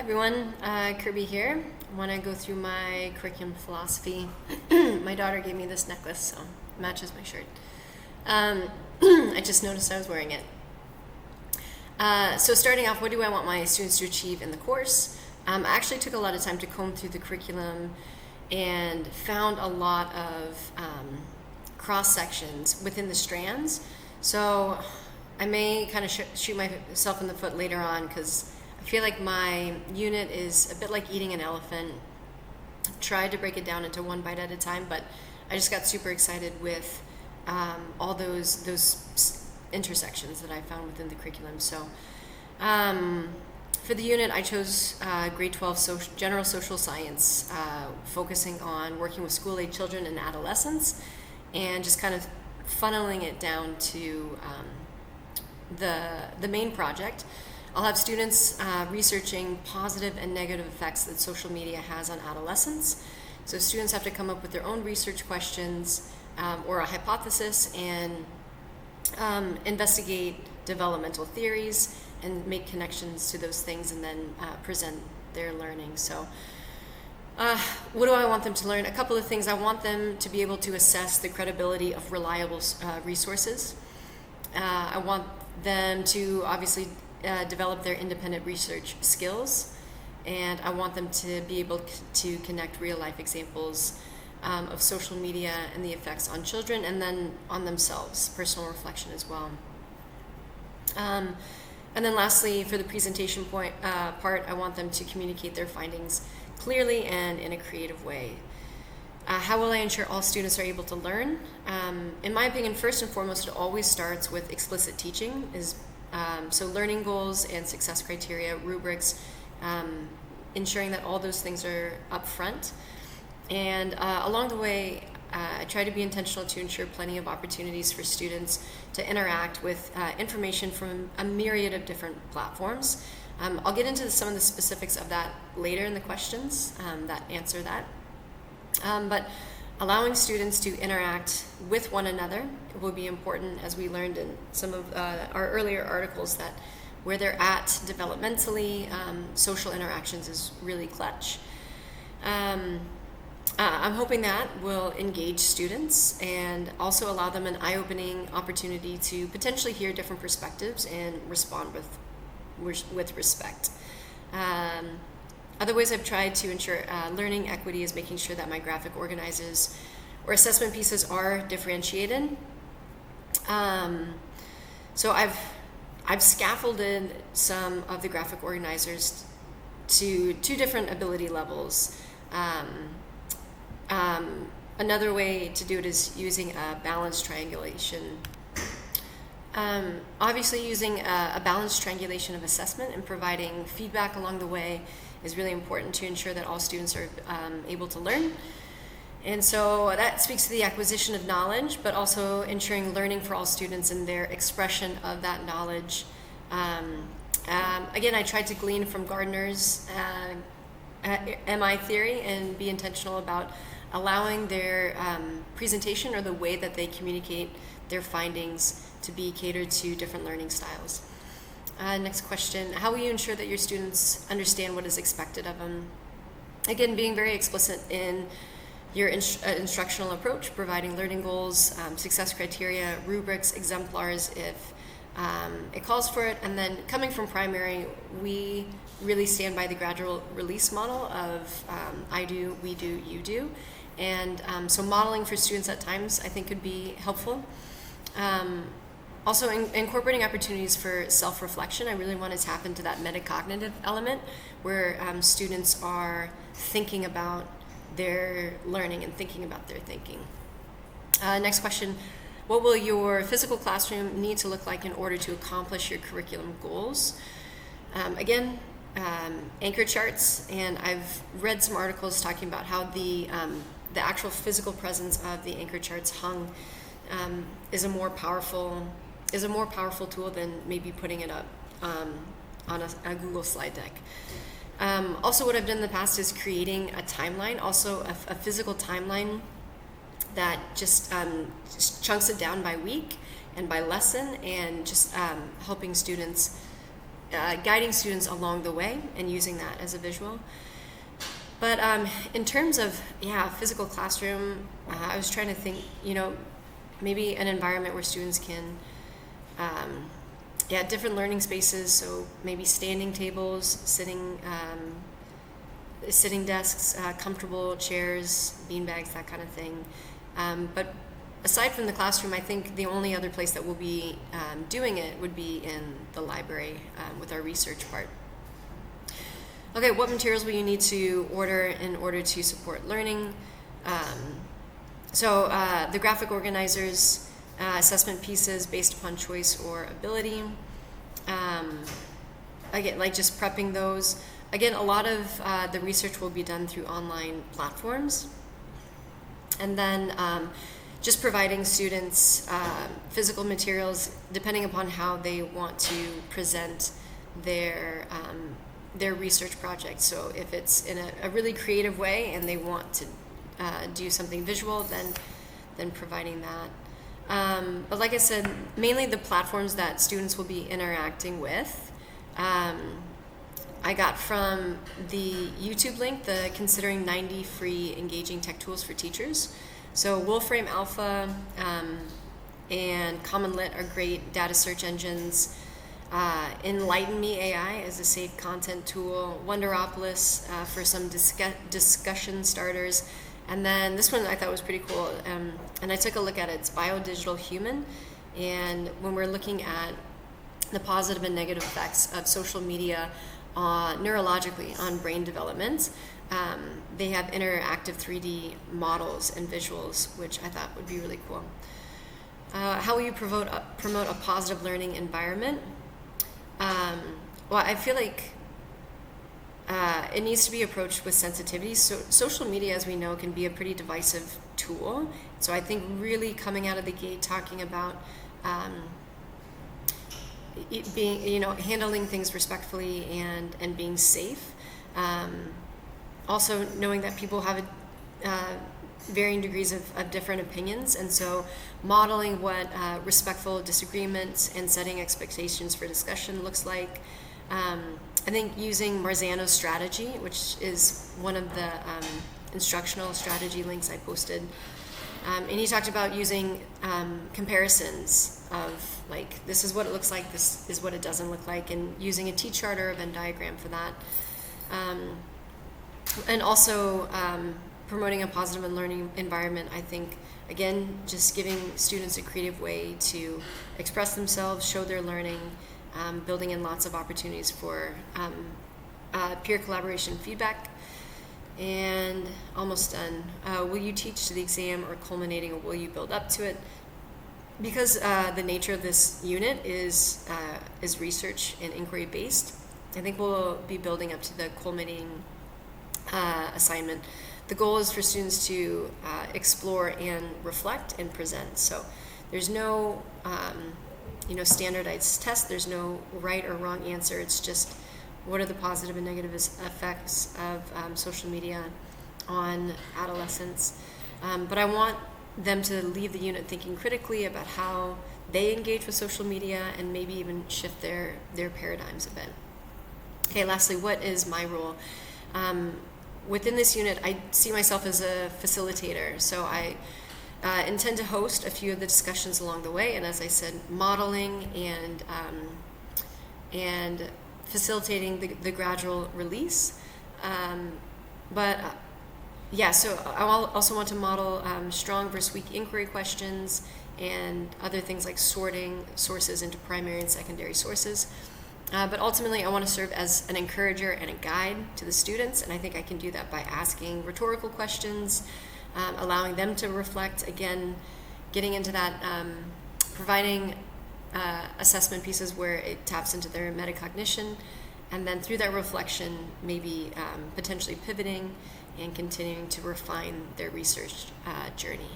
Hi everyone, Kirby here. I want to go through my curriculum philosophy. My daughter gave me this necklace, so it matches my shirt. I just noticed I was wearing it. So starting off, what do I want my students to achieve in the course? I actually took a lot of time to comb through the curriculum and found a lot of cross sections within the strands. So I may kind of shoot myself in the foot later on because I feel like my unit is a bit like eating an elephant. I've tried to break it down into one bite at a time, but I just got super excited with all those intersections that I found within the curriculum. So for the unit, I chose grade 12 general social science, focusing on working with school-age children and adolescents, and just kind of funneling it down to the main project. I'll have students researching positive and negative effects that social media has on adolescents. So students have to come up with their own research questions or a hypothesis and investigate developmental theories and make connections to those things and then present their learning. So what do I want them to learn? A couple of things. I want them to be able to assess the credibility of reliable resources. I want them to obviously develop their independent research skills, and I want them to be able to connect real-life examples of social media and the effects on children and then on themselves, personal reflection as well. And then lastly, for the presentation part, I want them to communicate their findings clearly and in a creative way. How will I ensure all students are able to learn? In my opinion, first and foremost, it always starts with explicit teaching. So learning goals and success criteria, rubrics, ensuring that all those things are up front. And along the way, I try to be intentional to ensure plenty of opportunities for students to interact with information from a myriad of different platforms. I'll get into some of the specifics of that later in the questions that answer that. But allowing students to interact with one another will be important, as we learned in some of our earlier articles, that where they're at developmentally, social interactions is really clutch. I'm hoping that will engage students and also allow them an eye-opening opportunity to potentially hear different perspectives and respond with respect. Other ways I've tried to ensure learning equity is making sure that my graphic organizers or assessment pieces are differentiated. So I've scaffolded some of the graphic organizers to two different ability levels. Another way to do it is using a balanced triangulation. Obviously, using a balanced triangulation of assessment and providing feedback along the way is really important to ensure that all students are able to learn. And so that speaks to the acquisition of knowledge, but also ensuring learning for all students and their expression of that knowledge. Again, I tried to glean from Gardner's MI theory and be intentional about allowing their presentation or the way that they communicate their findings to be catered to different learning styles. Next question, how will you ensure that your students understand what is expected of them? Again, being very explicit in your instructional approach, providing learning goals, success criteria, rubrics, exemplars if it calls for it, and then coming from primary, we really stand by the gradual release model of I do, we do, you do, and so modeling for students at times I think could be helpful. Also, incorporating opportunities for self-reflection. I really want to tap into that metacognitive element where students are thinking about their learning and thinking about their thinking. Next question, what will your physical classroom need to look like in order to accomplish your curriculum goals? Again, anchor charts, and I've read some articles talking about how the actual physical presence of the anchor charts hung is a more powerful tool than maybe putting it up on a Google slide deck. Also, what I've done in the past is creating a timeline, also a physical timeline that just chunks it down by week and by lesson, and just helping students guiding students along the way and using that as a visual. But in terms of, physical classroom, I was trying to think, maybe an environment where students can, different learning spaces. So maybe standing tables, sitting desks, comfortable chairs, beanbags, that kind of thing. But aside from the classroom, I think the only other place that we'll be doing it would be in the library with our research part. Okay, what materials will you need to order in order to support learning? So the graphic organizers, assessment pieces based upon choice or ability. Again, like just prepping those. Again, a lot of the research will be done through online platforms. And then just providing students physical materials depending upon how they want to present their research project. So if it's in a really creative way and they want to do something visual, then providing that. But like I said, mainly the platforms that students will be interacting with. I got from the YouTube link, the Considering 90 Free Engaging Tech Tools for Teachers. So Wolfram Alpha and Common Lit are great data search engines. Enlighten Me AI is a safe content tool. Wonderopolis for some discussion starters. And then this one I thought was pretty cool. And I took a look at it. It's Biodigital Human. And when we're looking at the positive and negative effects of social media neurologically on brain development, they have interactive 3D models and visuals, which I thought would be really cool. How will you promote a positive learning environment? Well, I feel like it needs to be approached with sensitivity. So social media, as we know, can be a pretty divisive tool. So I think really coming out of the gate talking about it being, handling things respectfully and being safe. Also knowing that people have varying degrees of different opinions, and so modeling what respectful disagreement and setting expectations for discussion looks like. I think using Marzano's strategy, which is one of the instructional strategy links I posted, and he talked about using comparisons of like, this is what it looks like, this is what it doesn't look like, and using a T-chart or a Venn diagram for that. And also promoting a positive and learning environment. I think, again, just giving students a creative way to express themselves, show their learning, building in lots of opportunities for peer collaboration feedback. And almost done. Will you teach to the exam or culminating, or will you build up to it? Because the nature of this unit is research and inquiry based, I think we'll be building up to the culminating assignment. The goal is for students to explore and reflect and present. So there's no standardized test. There's no right or wrong answer. It's just what are the positive and negative effects of social media on adolescents. But I want them to leave the unit thinking critically about how they engage with social media and maybe even shift their paradigms a bit. Okay, lastly, what is my role? Within this unit, I see myself as a facilitator, so I intend to host a few of the discussions along the way, and as I said, modeling and facilitating the gradual release. So I also want to model strong versus weak inquiry questions and other things like sorting sources into primary and secondary sources. But ultimately, I want to serve as an encourager and a guide to the students, and I think I can do that by asking rhetorical questions, allowing them to reflect, again, getting into that, providing assessment pieces where it taps into their metacognition, and then through that reflection, maybe potentially pivoting and continuing to refine their research journey.